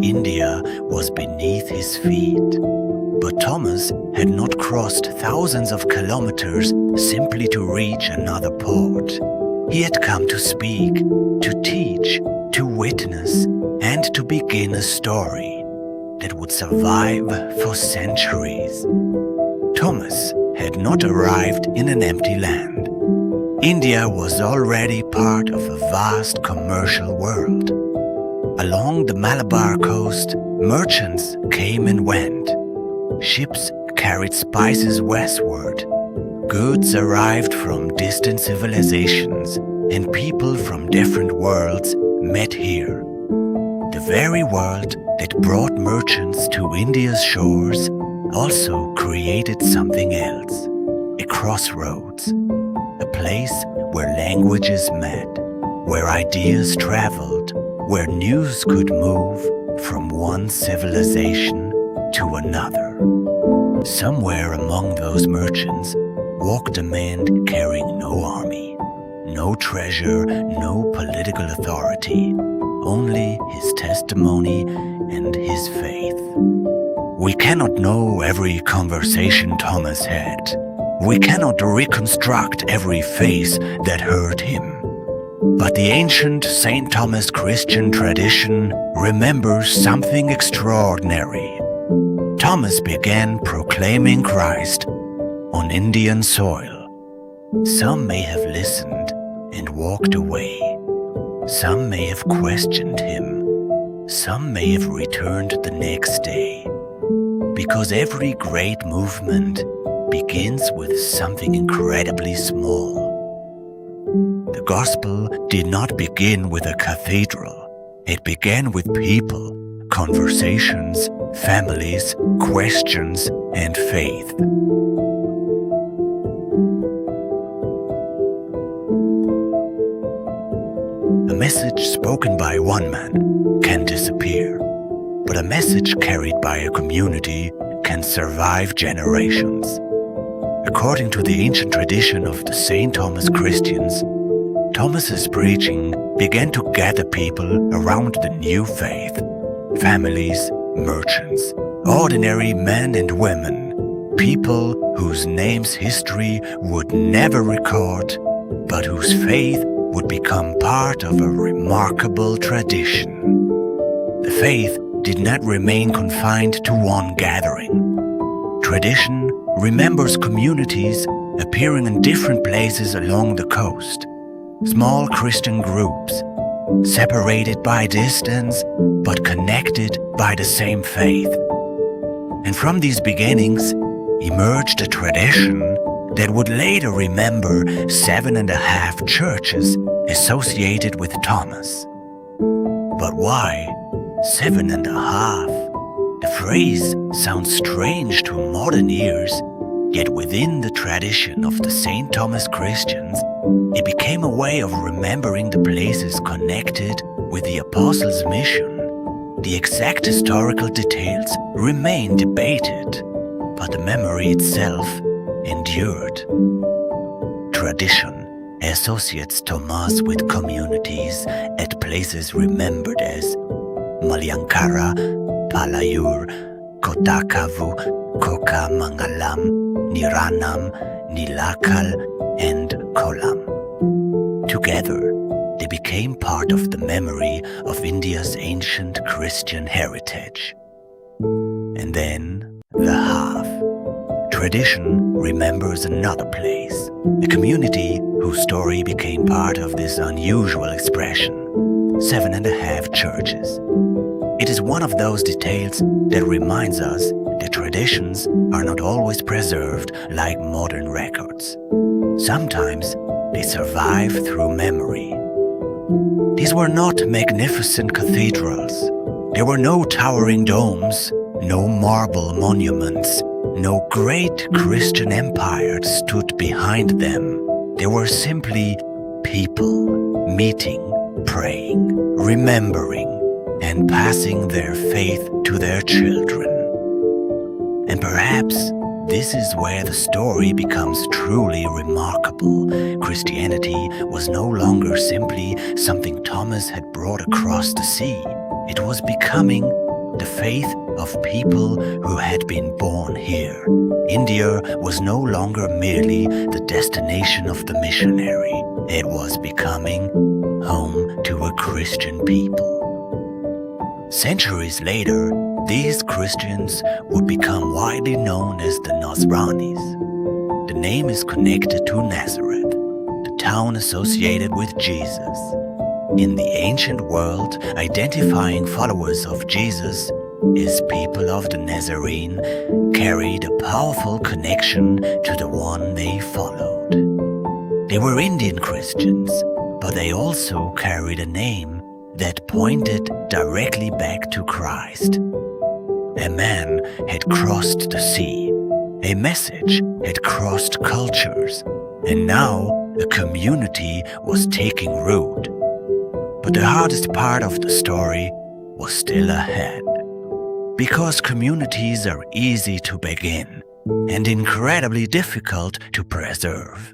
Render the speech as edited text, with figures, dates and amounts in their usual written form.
India was beneath his feet. But Thomas had not crossed thousands of kilometers simply to reach another port. He had come to speak, to teach, to witness, and to begin a story that would survive for centuries. Thomas had not arrived in an empty land. India was already part of a vast commercial world. Along the Malabar coast, merchants came and went. Ships carried spices westward. Goods arrived from distant civilizations, and people from different worlds met here. The very world that brought merchants to India's shores also created something else, a crossroads, a place where languages met, where ideas traveled, where news could move from one civilization to another. Somewhere among those merchants walked a man carrying no army, no treasure, no political authority, only his testimony and his faith. We cannot know every conversation Thomas had. We cannot reconstruct every face that heard him. But the ancient St. Thomas Christian tradition remembers something extraordinary. Thomas began proclaiming Christ on Indian soil. Some may have listened and walked away. Some may have questioned him. Some may have returned the next day. Because every great movement begins with something incredibly small. The gospel did not begin with a cathedral. It began with people, conversations, families, questions, and faith. A message spoken by one man can disappear, but a message carried by a community can survive generations. According to the ancient tradition of the St. Thomas Christians, Thomas's preaching began to gather people around the new faith. Families, merchants, ordinary men and women, people whose names history would never record, but whose faith would become part of a remarkable tradition. The faith did not remain confined to one gathering. Tradition remembers communities appearing in different places along the coast, small Christian groups, separated by distance but connected by the same faith. And from these beginnings emerged a tradition that would later remember 7.5 churches associated with Thomas. But why 7.5? The phrase sounds strange to modern ears, yet within the tradition of the St. Thomas Christians, it became a way of remembering the places connected with the Apostles' mission. The exact historical details remain debated, but the memory itself endured. Tradition associates Thomas with communities at places remembered as Malyankara, Palayur, Kotakavu, Kokamangalam, Niranam, Nilakal, and Kolam. Together, they became part of the memory of India's ancient Christian heritage. And then, the half. Tradition remembers another place, a community whose story became part of this unusual expression, 7.5 churches. It is one of those details that reminds us that traditions are not always preserved like modern records. Sometimes they survive through memory. These were not magnificent cathedrals. There were no towering domes, no marble monuments, no great Christian empire stood behind them. They were simply people meeting, praying, remembering, and passing their faith to their children. And perhaps this is where the story becomes truly remarkable. Christianity was no longer simply something Thomas had brought across the sea. It was becoming the faith of people who had been born here. India was no longer merely the destination of the missionary. It was becoming home to a Christian people. Centuries later, these Christians would become widely known as the Nazranis. The name is connected to Nazareth, the town associated with Jesus. In the ancient world, identifying followers of Jesus as people of the Nazarene carried a powerful connection to the one they followed. They were Indian Christians, but they also carried a name that pointed directly back to Christ. A man had crossed the sea, a message had crossed cultures, and now a community was taking root. But the hardest part of the story was still ahead. Because communities are easy to begin and incredibly difficult to preserve.